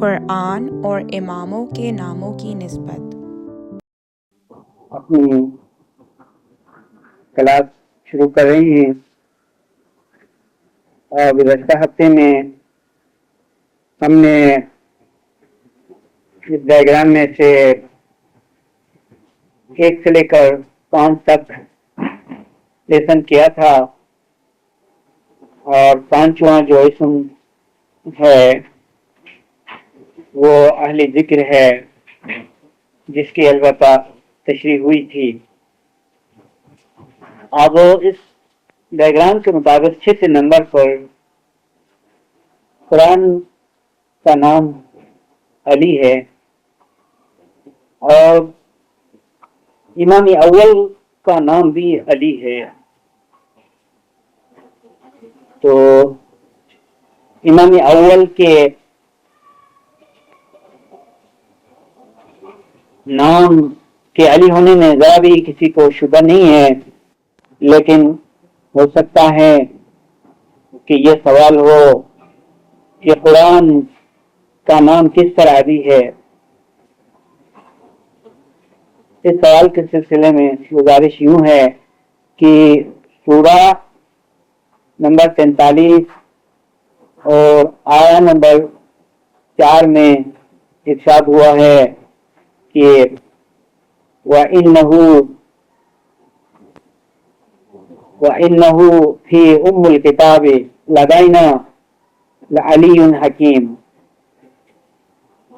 قرآن اور اماموں کے ناموں کی نسبت۔ اپنی کلاس شروع کر رہے ہیں اور گزشتہ ہفتے میں ہم نے اس ڈائیگرام میں سے 1 سے لے کر 5 تک لیسن کیا تھا، اور 5واں جو اسم ہے وہ اہل ذکر ہے، جس کی البتہ تشریح ہوئی تھی۔ اب اس ڈائیگرام کے مطابق 6 نمبر پر قرآن کا نام علی ہے اور امام اول کا نام بھی علی ہے۔ تو امام اول کے نام کے علی ہونے میں ذرا بھی کسی کو شبہ نہیں ہے، لیکن ہو سکتا ہے کہ یہ سوال ہو کہ قرآن کا نام کس طرح علی ہے۔ اس سوال کے سلسلے میں گزارش یوں ہے کہ سورہ نمبر 43 اور آیہ نمبر 4 میں ارشاد ہوا ہے کہ وَإِنَّهُ فِي أُمِّ الْكِتَابِ لَدَيْنَا لَعَلِيٌّ حَكِيمٌ،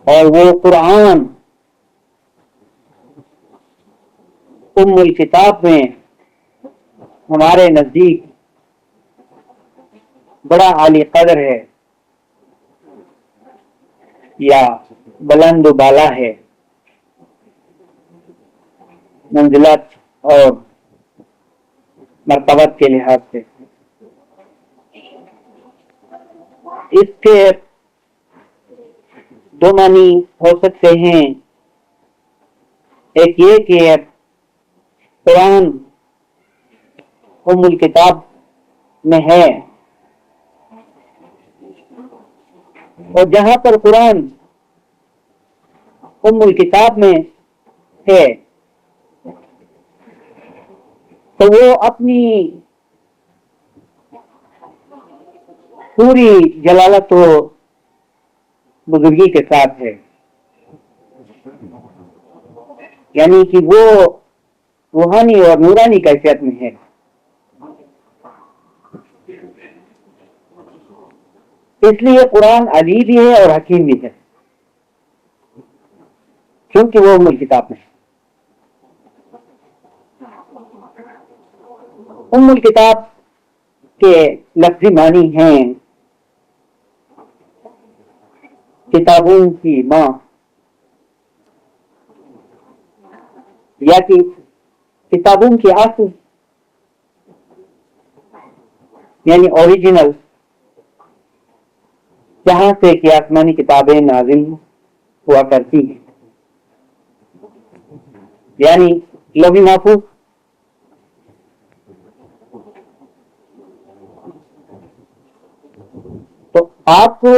اور وہ قرآن ام الکتاب میں ہمارے نزدیک بڑا عالی قدر ہے یا بلند و بالا ہے منزلت اور مرتبت کے لحاظ سے۔ اس کے 2 معنی ہو سکتے ہیں، ایک یہ کہ قرآن ام الکتاب میں ہے، اور جہاں پر قرآن ام الکتاب میں ہے تو وہ اپنی پوری جلالت و بزرگی کے ساتھ ہے، یعنی کہ وہ روحانی اور نورانی کیفیت میں ہے۔ اس لیے قرآن علی بھی ہے اور حکیم بھی ہے، کیونکہ وہ ام الکتاب میں ہے۔ ام الکتاب کے لفظی معنی ہیں کتابوں کی ماں، یا کہ کتابوں کی اصل یعنی اوریجنل، جہاں سے کہ آسمانی کتابیں نازل ہوا کرتی ہیں، یعنی لوح محفوظ۔ تو آپ کو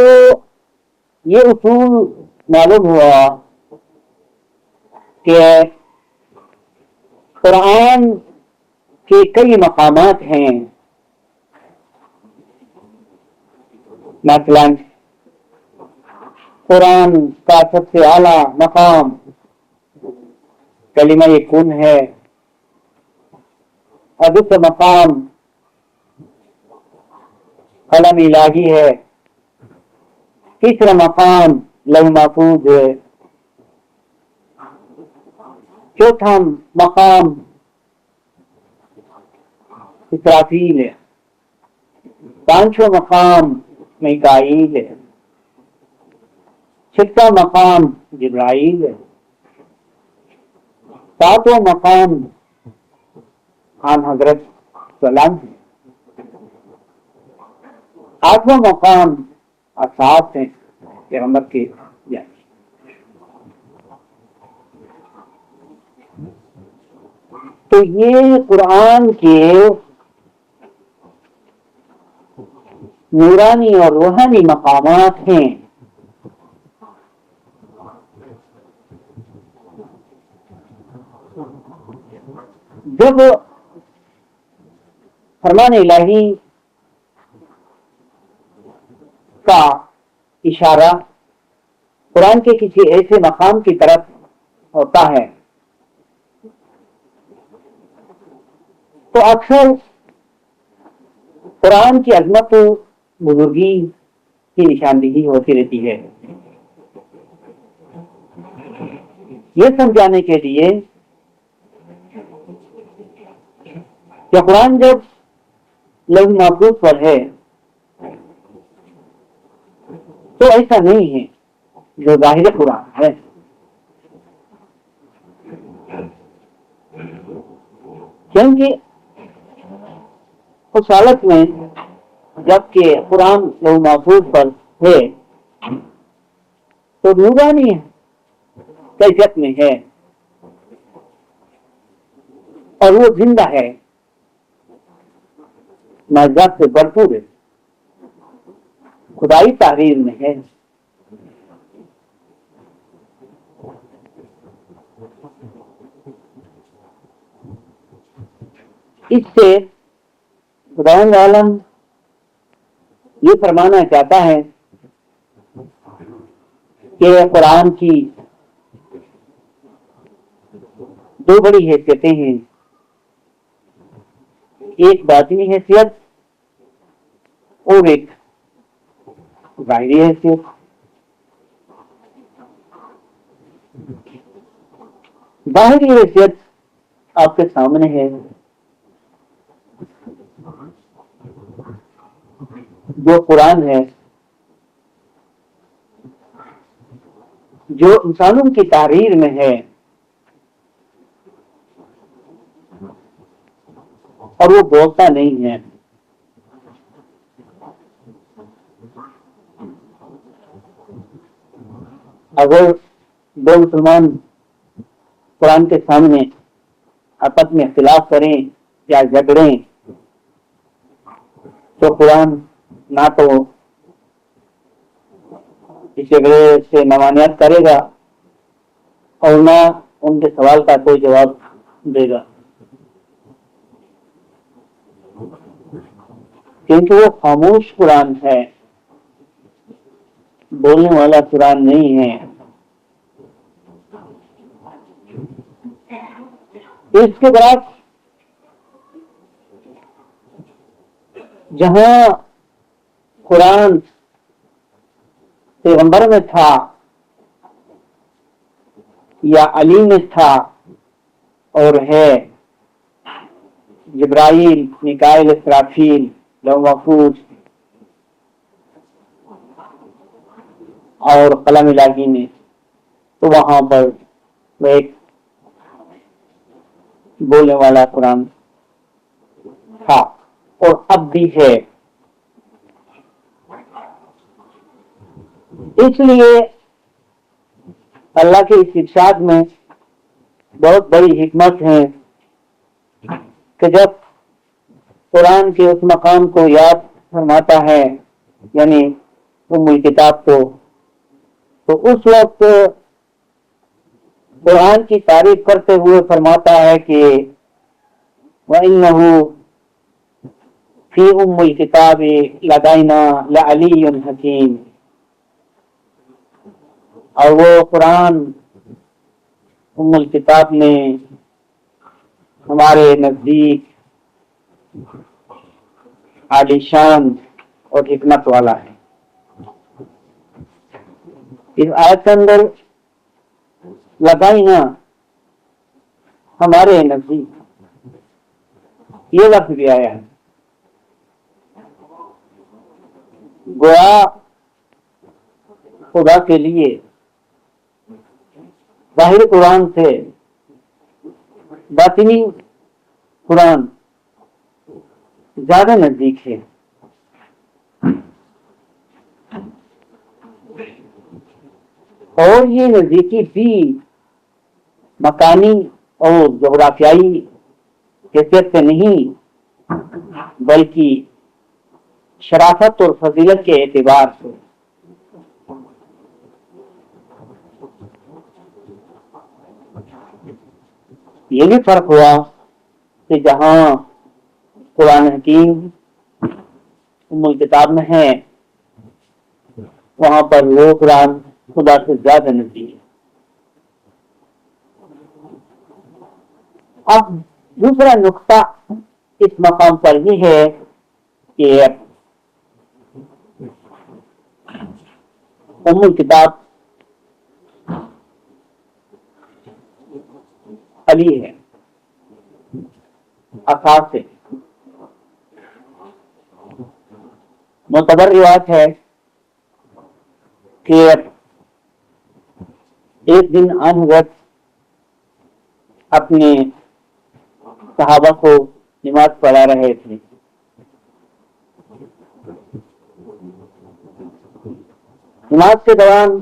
یہ اصول معلوم ہوا کہ قرآن کے کئی مقامات ہیں، مثلا قرآن کا سب سے اعلیٰ مقام کلمہ کن ہے، اور دوسرا مقام قلم الہی ہے، تیسرا مقام لوح محفوظ ہے، چوتھا مقام اسرافیل ہے، 5واں مقام میکائیل ہے، 6واں مقام جبرائیل ہے، 7واں مقام آن حضرت سلام ہے، 8واں مقام اصحاب ہیں پیغمبر کے یعنی۔ تو یہ قرآن کے نورانی اور روحانی مقامات ہیں جب فرمان الہی کا اشارہ قرآن کے کسی ایسے مقام کی طرف ہوتا ہے تو اکثر قرآن کی عظمت و بزرگی کی نشاندہی ہوتی رہتی ہے. یہ سمجھانے کے لیے کہ قرآن جب لوح محفوظ پر ہے تو ایسا نہیں ہے جو ظاہر قرآن ہے. کیونکہ اس حالت میں جب کہ قرآن لوح محفوظ پر ہے تو نورانی کیفیت میں ہے اور وہ زندہ ہے، معجزات سے بھرپور ہے، خدائی تحریر میں ہے. اس سے خداوند عالم یہ فرمانا چاہتا ہے کہ قرآن کی دو بڑی حیثیتیں ہیں، ایک باطنی حیثیت اور ایک ظاہری حیثیت. ظاہری حیثیت آپ کے سامنے ہے، جو قرآن ہے، جو انسانوں کی تحریر میں ہے اور وہ بولتا نہیں ہے. اگر دو مسلمان قرآن کے سامنے آپس میں اختلاف کریں یا جھگڑیں تو قرآن نہ تو اس جھگڑے سے ممانعت کرے گا اور نہ ان کے سوال کا کوئی جواب دے گا، کیونکہ وہ خاموش قرآن ہے، بولنے والا قرآن نہیں ہے. اس کے برعکس جہاں قرآن پیغمبر میں تھا یا علی میں تھا اور ہے، جبرائیل، میکائیل، اسرافیل، لوح محفوظ اور قلم الہی میں، تو وہاں پر وہ ایک بولنے والا قرآن تھا اور اب بھی ہے. اس لیے اللہ کے اس ارشاد میں بہت بڑی حکمت ہے کہ جب قرآن کے اس مقام کو یاد فرماتا ہے یعنی ام الکتاب کو، تو اس وقت قرآن کی تعریف کرتے ہوئے فرماتا ہے کہ وَإِنَّهُ فِي أُمِّ الْكِتَابِ لَدَيْنَا لَعَلِيٌّ حَكِيمٌ، اور وہ قرآن ام الکتاب میں ہمارے نزدیک عالی شان اور حکمت والا ہے. اس آیت کے اندر لدینا ہمارے نزدیک یہ لفظ بھی آیا ہے. گویا خدا کے لیے ظاہر قرآن سے باطنی قرآن زیادہ نزدیک ہے. اور یہ نزدیکی بھی مکانی اور جغرافیائی حیثیت سے نہیں بلکہ شرافت اور فضیلت کے اعتبار سے. یہ بھی فرق ہوا کہ جہاں قرآن حکیم ام الکتاب میں ہے وہاں پر وہ قرآن خدا سے زیادہ نزدیک ہے۔ اب دوسرا نقطہ اس مقام پر یہ ہے کہ ام الکتاب علی ہے، اساس سے معتبر روایت ہے کہ ایک دن آن حضرت اپنے صحابہ کو نماز پڑھا رہے تھے، نماز کے دوران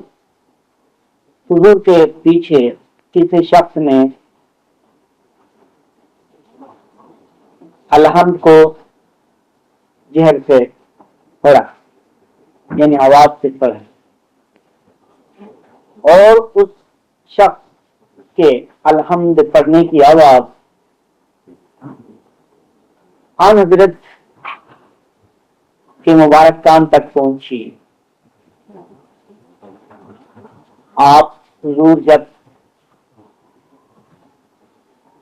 حضور کے پیچھے کسی شخص نے الحمد کو جہر سے پڑھا، یعنی آواز سے پڑھا، اور اس شخص کے الحمد پڑھنے کی آواز آن حضرت کے مبارک کان تک پہنچی۔ آپ حضور جب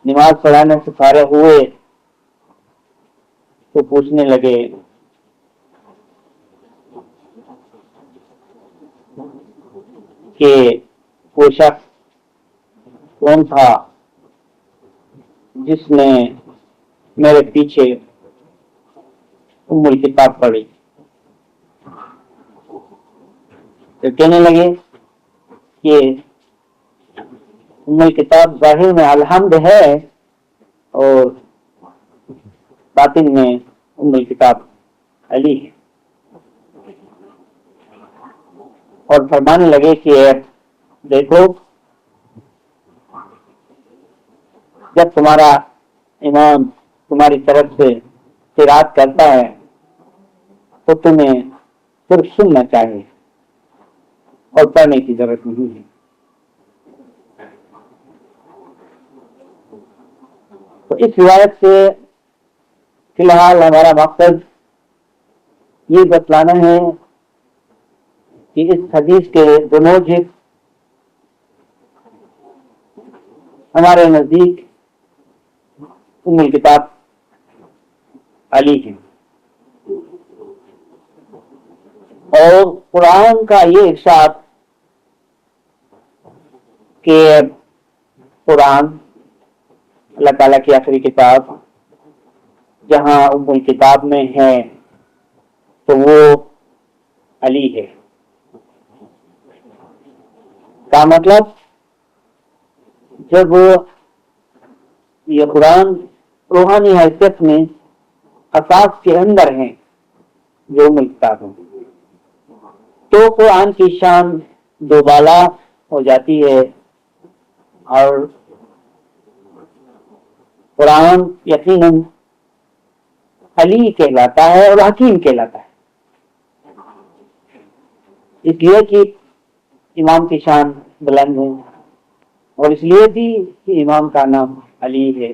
نماز پڑھانے سے فارغ ہوئے تو پوچھنے لگے کہ وہ شخص کون تھا جس نے میرے پیچھے ام الکتاب پڑھی؟ تو کہنے لگے کہ ام الکتاب ظاہر میں الحمد ہے اور باطن میں ام الکتاب علی ہے، اور فرمانے لگے کہ دیکھو جب تمہارا امام تمہاری طرف سے قرات کرتا ہے تو تمہیں صرف سننا چاہیے اور پڑھنے کی ضرورت نہیں ہے۔ تو اس روایت سے فی الحال ہمارا مقصد یہ بتلانا ہے کہ اس حدیث کے دونوں موجب ہمارے نزدیک ام الکتاب علی ہے، اور قرآن کا یہ ارشاد کہ قرآن اللہ تعالیٰ کی آخری کتاب جہاں ام الکتاب میں ہے تو وہ علی ہے، کا مطلب جب یہ قرآن روحانی حیثیت میں اساس کے اندر ہیں جو ام الکتاب ہے تو قرآن کی شان دوبالا ہو جاتی ہے، اور قرآن یقیناً علی کہلاتا ہے اور حکیم کہلاتا ہے، اس لیے کہ امام کی شان بلند ہے، اور اس لیے بھی کہ امام کا نام علی ہے۔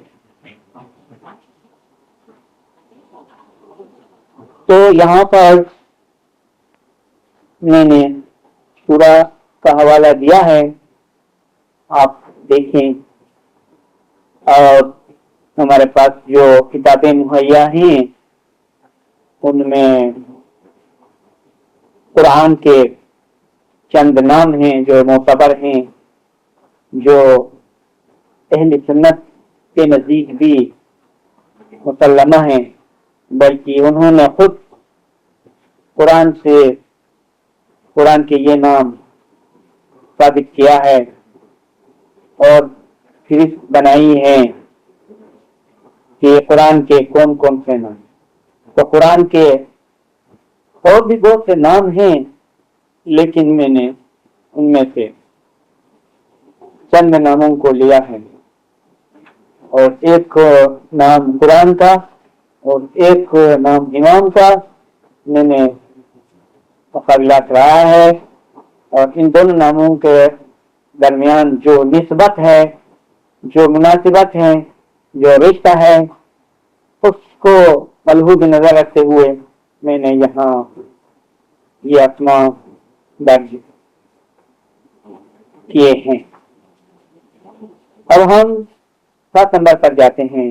تو یہاں پر میں نے سورہ کا حوالہ دیا ہے، آپ دیکھیں، اور ہمارے پاس جو کتابیں مہیا ہیں ان میں قرآن کے چند نام ہیں جو معتبر ہیں، جو اہل سنت کے نزدیک بھی مسلمہ ہیں، بلکہ انہوں نے خود قرآن کے یہ نام ثابت کیا ہے اور فہرست بنائی ہے کہ قرآن کے کون کون سے نام۔ تو قرآن کے اور بھی بہت سے نام ہیں، لیکن میں نے ان میں سے چند ناموں کو لیا ہے، اور ایک نام قرآن کا اور ایک نام امام کا میں نے مقابلہ کرایا ہے، اور ان دونوں ناموں کے درمیان جو نسبت ہے جو مناسبت ہے، جو رشتہ ہے، اس کو ملحوظ نظر رکھتے ہوئے میں نے یہاں یہ اسماء درج کیے ہیں۔ اب ہم 7 نمبر پر جاتے ہیں۔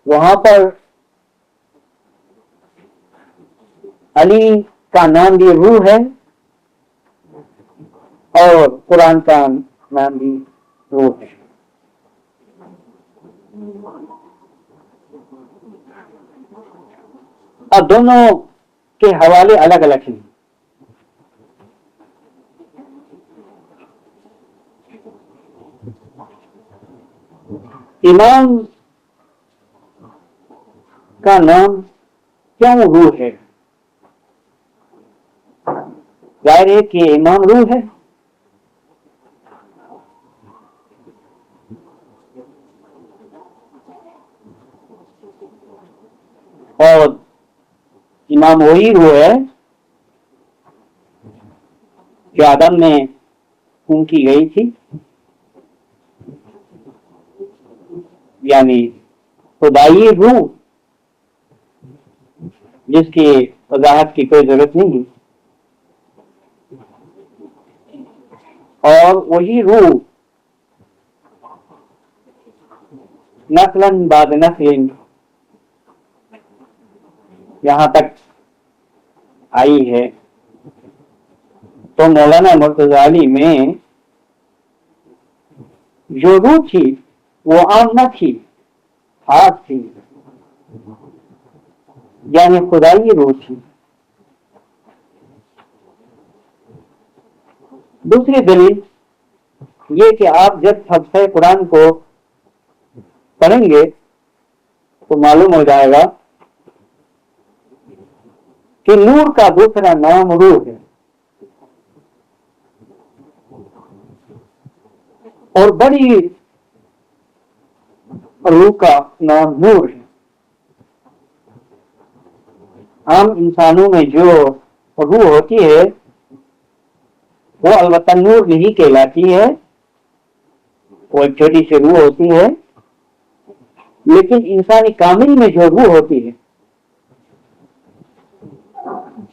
وہاں پر علی کا نام بھی روح ہے اور قرآن کا نام بھی روح ہے۔ اب دونوں کے حوالے الگ الگ ہیں۔ امام کا نام کیوں روح ہے؟ ظاہر ہے کہ امام روح ہے، اور امام وہی روح ہے جو آدم میں پھونکی گئی تھی، یعنی خدائی روح جس کی وضاحت کی کوئی ضرورت نہیں، اور وہی روح نسلاً بعد نسل یہاں تک آئی ہے۔ تو مولانا مرتضی علی میں جو روح تھی وہ عام نہ تھی، خاص تھی، یعنی خدائی روح تھی۔ دوسری دلیل یہ کہ آپ جب فلسفہ قرآن کو پڑھیں گے تو معلوم ہو جائے گا کہ نور کا دوسرا نام روح ہے، اور بڑی روح کا نام نور ہے۔ عام انسانوں میں جو روح ہوتی ہے وہ البتہ نور نہیں کہلاتی ہے، وہ ایک چھوٹی سی روح ہوتی ہے، لیکن انسانی کامل میں جو روح ہوتی ہے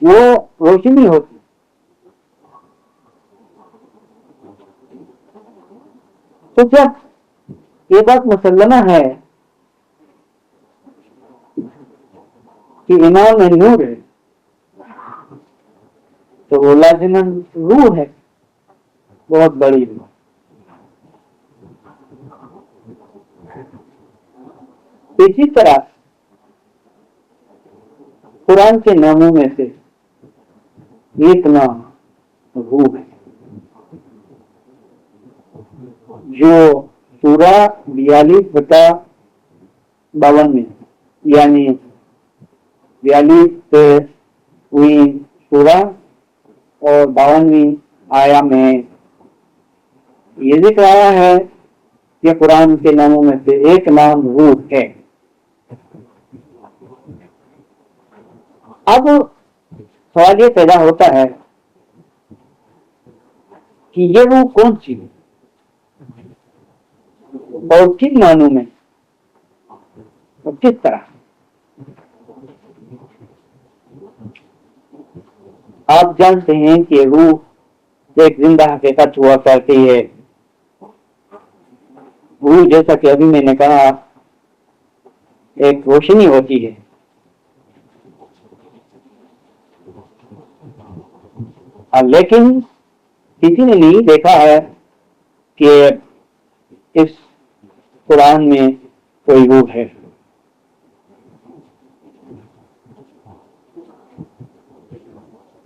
وہ روشنی ہوتی ہے۔ تو جب یہ بات مسلمہ ہے کہ امام میں نور ہے تو وہ لازماً روح ہے، بہت بڑی روح۔ اسی طرح قرآن کے ناموں میں سے ایک نام روح ہے، جو سورہ 42-52 میں، یعنی 42 سے ہوئی سورہ اور 52ویں آیا میں یہ ذکر آیا ہے کہ قرآن کے ناموں میں سے ایک نام روح ہے۔ اب سوال یہ پیدا ہوتا ہے کہ یہ روح کون سی ہے اور کن معنوں میں اور کس طرح؟ آپ جانتے ہیں کہ روح ایک زندہ حقیقت ہوا کرتی ہے۔ روح جیسا کہ ابھی میں نے کہا ایک روشنی ہوتی ہے، لیکن کسی نے نہیں دیکھا ہے کہ اس قرآن میں کوئی روح ہے۔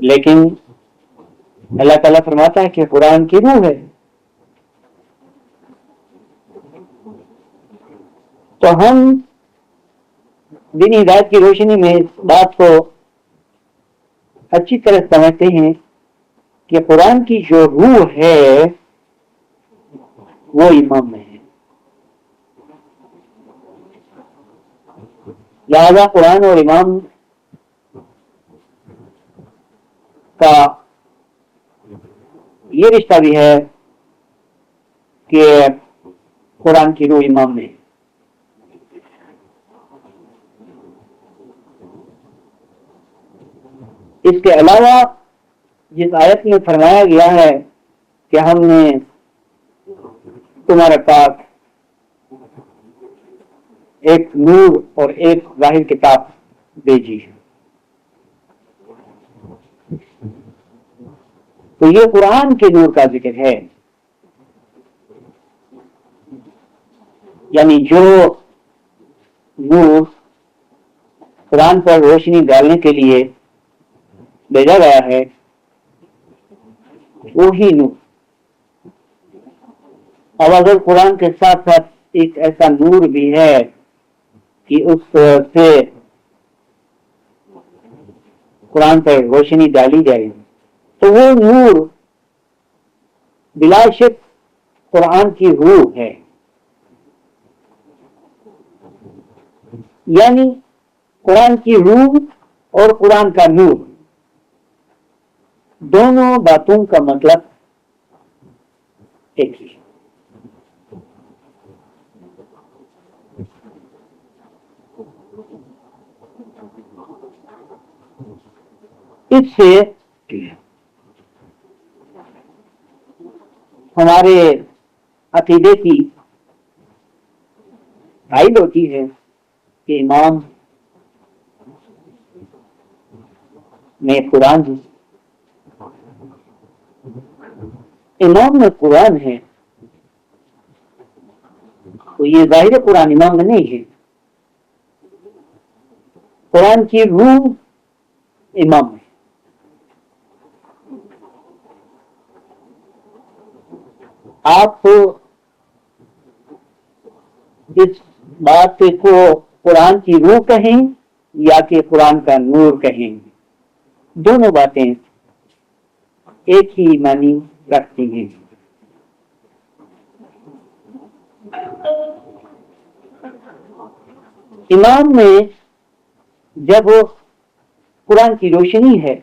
لیکن اللہ تعالیٰ فرماتا ہے کہ قرآن کی روح ہے۔ تو ہم دینی ہدایت کی روشنی میں اس بات کو اچھی طرح سمجھتے ہیں کہ قرآن کی جو روح ہے وہ امام میں ہے، لہذا قرآن اور امام کا یہ رشتہ بھی ہے کہ قرآن کی روح امام میں. اس کے علاوہ جس آیت میں فرمایا گیا ہے کہ ہم نے تمہارے پاس ایک نور اور ایک ظاہر کتاب بھیجی ہے، تو یہ قرآن کے نور کا ذکر ہے. یعنی جو نور قرآن پر روشنی ڈالنے کے لیے بھیجا گیا ہے وہی نور. اب اگر قرآن کے ساتھ ساتھ ایک ایسا نور بھی ہے کہ اس سے قرآن پر روشنی ڈالی جائے تو وہ نور بلا شک قرآن کی روح ہے. یعنی قرآن کی روح اور قرآن کا نور دونوں باتوں کا مطلب ایک ہی. اس سے ہمارے عقیدے کی تائید ہوتی ہے کہ امام میں قرآن ہے، امام میں قرآن ہے، تو یہ ظاہر قرآن امام میں نہیں ہے. قرآن کی روح امام میں. آپ اس بات کو قرآن کی روح کہیں یا کہ قرآن کا نور کہیں، دونوں باتیں ایک ہی معنی رکھتی ہیں. امام میں جب قرآن کی روشنی ہے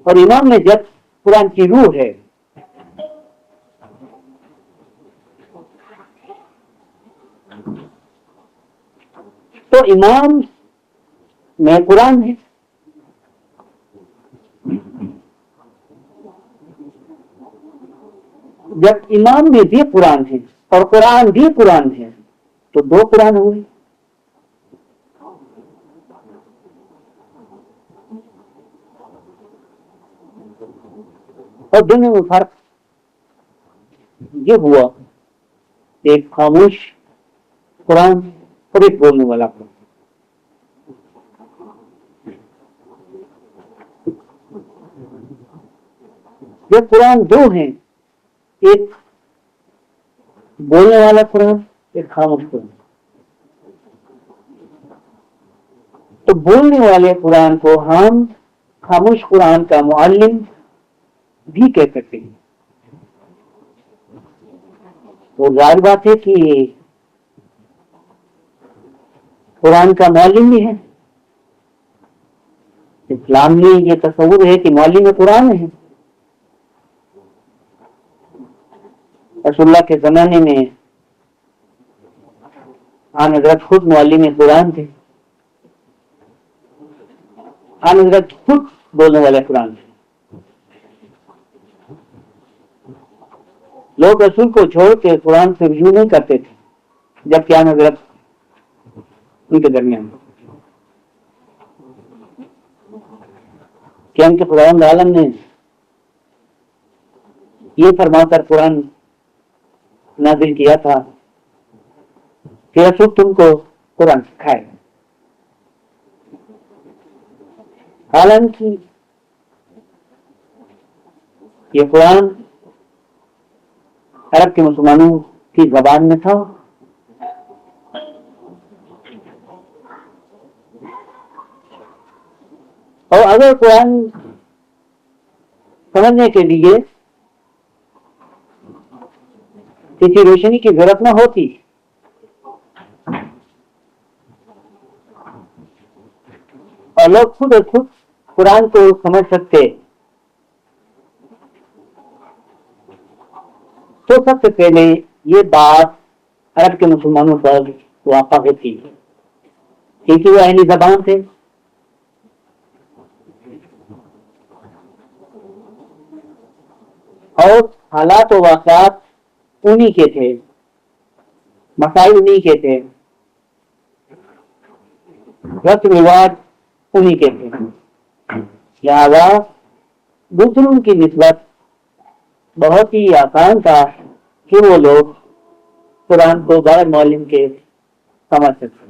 اور امام میں جب قرآن کی روح ہے تو امام میں قرآن ہے. جب امام میں بھی قرآن ہے اور قرآن بھی قرآن ہے تو دو قرآن ہوئے. اور دونوں میں فرق یہ ہوا ایک خاموش قرآن اور ایک بولنے والا قرآن. یہ قرآن دو ہیں، ایک بولنے والا قرآن، ایک خاموش قرآن. تو بولنے والے قرآن کو ہم خاموش قرآن کا معلم بھی کہہ سکتے ہیں. تو ظاہر بات ہے کہ قرآن کا معلم بھی ہے. اسلام میں یہ تصور ہے کہ معلم قرآن ہے. رسول اللہ کے زمانے میں آن حضرت خود معلم قرآن تھے، آن حضرت خود بولنے والے قرآن تھے. لوگ رسول کو چھوڑ کے قرآن سے رجوع نہیں کرتے تھے جبکہ آن حضرت ان کے درمیان کہ ان کے خداوند عالم نے یہ فرما کر قرآن نازل کیا تھا کہ رسول تم کو قرآن سکھائے. حالانکہ یہ قرآن عرب کے مسلمانوں کی زبان میں تھا اور اگر قرآن سمجھنے کے لیے کسی روشنی کی ضرورت نہ ہوتی اور لوگ خود قرآن کو سمجھ سکتے تو سب سے پہلے یہ بات عرب کے مسلمانوں پر واقع ہوتی ہے کیونکہ وہ اہلی زبان تھے، اور حالات و واقعات انہی کے تھے، مسائل انہی کے تھے، رسم رواج انہی کے تھے، لہذا دوسروں کی نسبت بہت ہی آسان تھا کہ وہ لوگ قرآن کو بغیر معلم کے سمجھ سکتے۔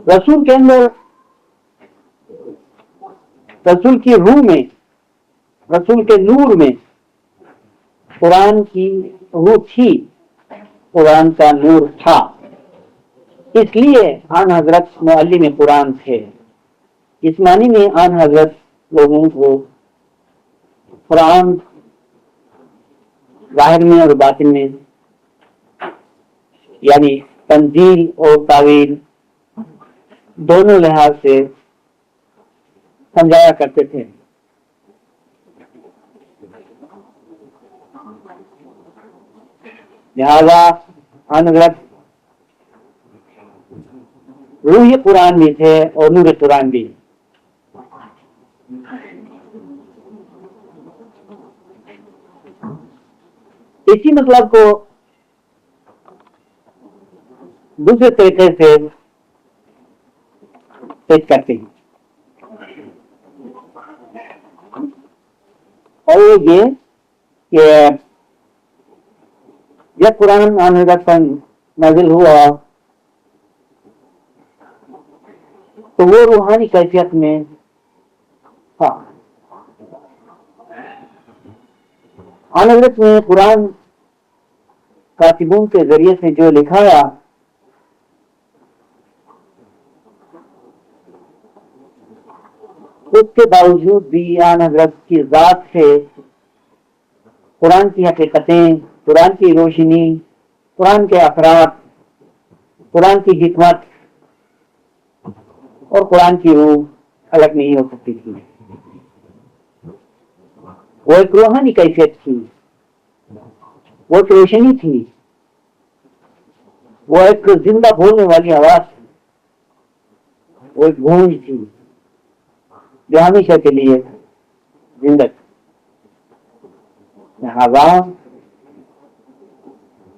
رسول کے اندر، رسول کی روح میں، رسول کے نور میں قرآن کی روح تھی، قرآن کا نور تھا، اس لیے آن حضرت معلم قرآن تھے۔ اس معنی میں آن حضرت لوگوں کو قرآن ظاہر میں اور باطن میں، یعنی تنزیل اور تعویل دونوں لحاظ سے سمجھایا کرتے تھے۔ لہذا آن حضرت روح قرآن بھی تھے اور نور قرآن بھی۔ اسی مطلب کو دوسرے طریقے سے پیش کرتے ہیں، اور یہ کہ جب قرآن آن حضرت پر نازل ہوا تو وہ روحانی کیفیت میں تھا۔ آن حضرت نے قرآن کاتبوں کے ذریعے سے جو لکھایا اس کے باوجود بھی آن حضرت کی ذات سے قرآن کی حقیقتیں، قرآن کی روشنی، قرآن کے اثرات، قرآن کی حکمت اور قرآن کی روح الگ نہیں ہو سکتی تھی۔ وہ ایک روحانی کیفیت تھی، وہ ایک روشنی تھی، وہ ایک زندہ بولنے والی آواز تھی، وہ ایک گونج تھی جو ہمیشہ کے لیے زندہ تھی۔ لہذا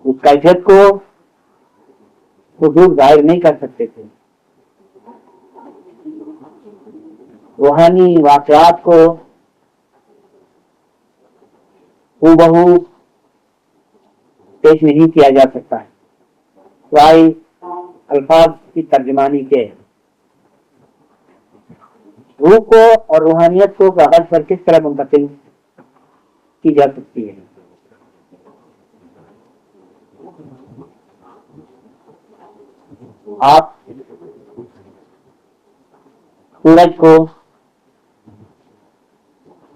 اس کیفیت کو حضور ظاہر نہیں کر سکتے تھے، روحانی واقعات کو ہو پیش نہیں کیا جا سکتا ہے، سوائے الفاظ کی ترجمانی کے۔ روح کو اور روحانیت کو کاغذ پر کس طرح منتقل کی جا سکتی ہے؟ آپ سورج کو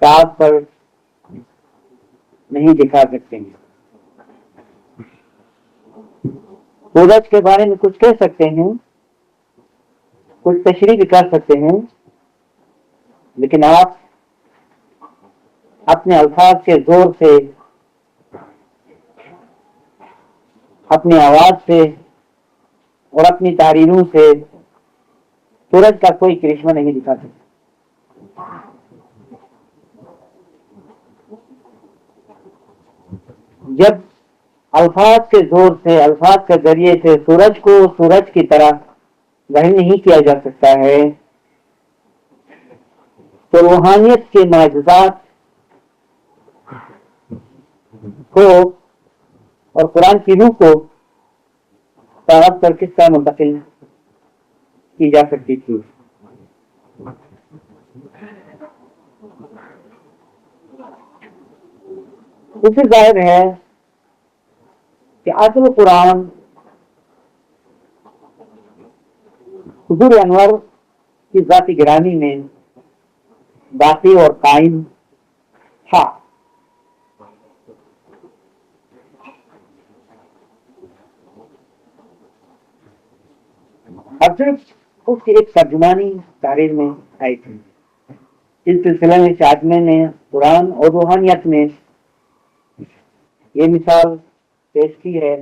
کاغذ پر نہیں دکھا سکتے ہیں، سورج کے بارے میں کچھ کہہ سکتے ہیں، کچھ تشریح بھی کر سکتے ہیں، لیکن آپ اپنے الفاظ کے زور سے، اپنی آواز سے اور اپنی تحریروں سے سورج کا کوئی کرشمہ نہیں دکھا سکتے۔ جب الفاظ کے زور سے، الفاظ کے ذریعے سے سورج کو سورج کی طرح ظاہر نہیں کیا جا سکتا ہے تو روحانیت کے معجزات کو اور قرآن کی روح کو کاغذ پر کس طرح منتقل کی جا سکتی تھی؟ اس سے ظاہر ہے کہ اصل قرآن حضور انور کی ذاتی گرامی میں باقی اور قائم تھا۔ اب صرف اس کی ایک ترجمانی تحریر میں آئی تھی. اس سلسلے میں شاعر نے قرآن اور روحانیت میں یہ مثال پیش کی ہے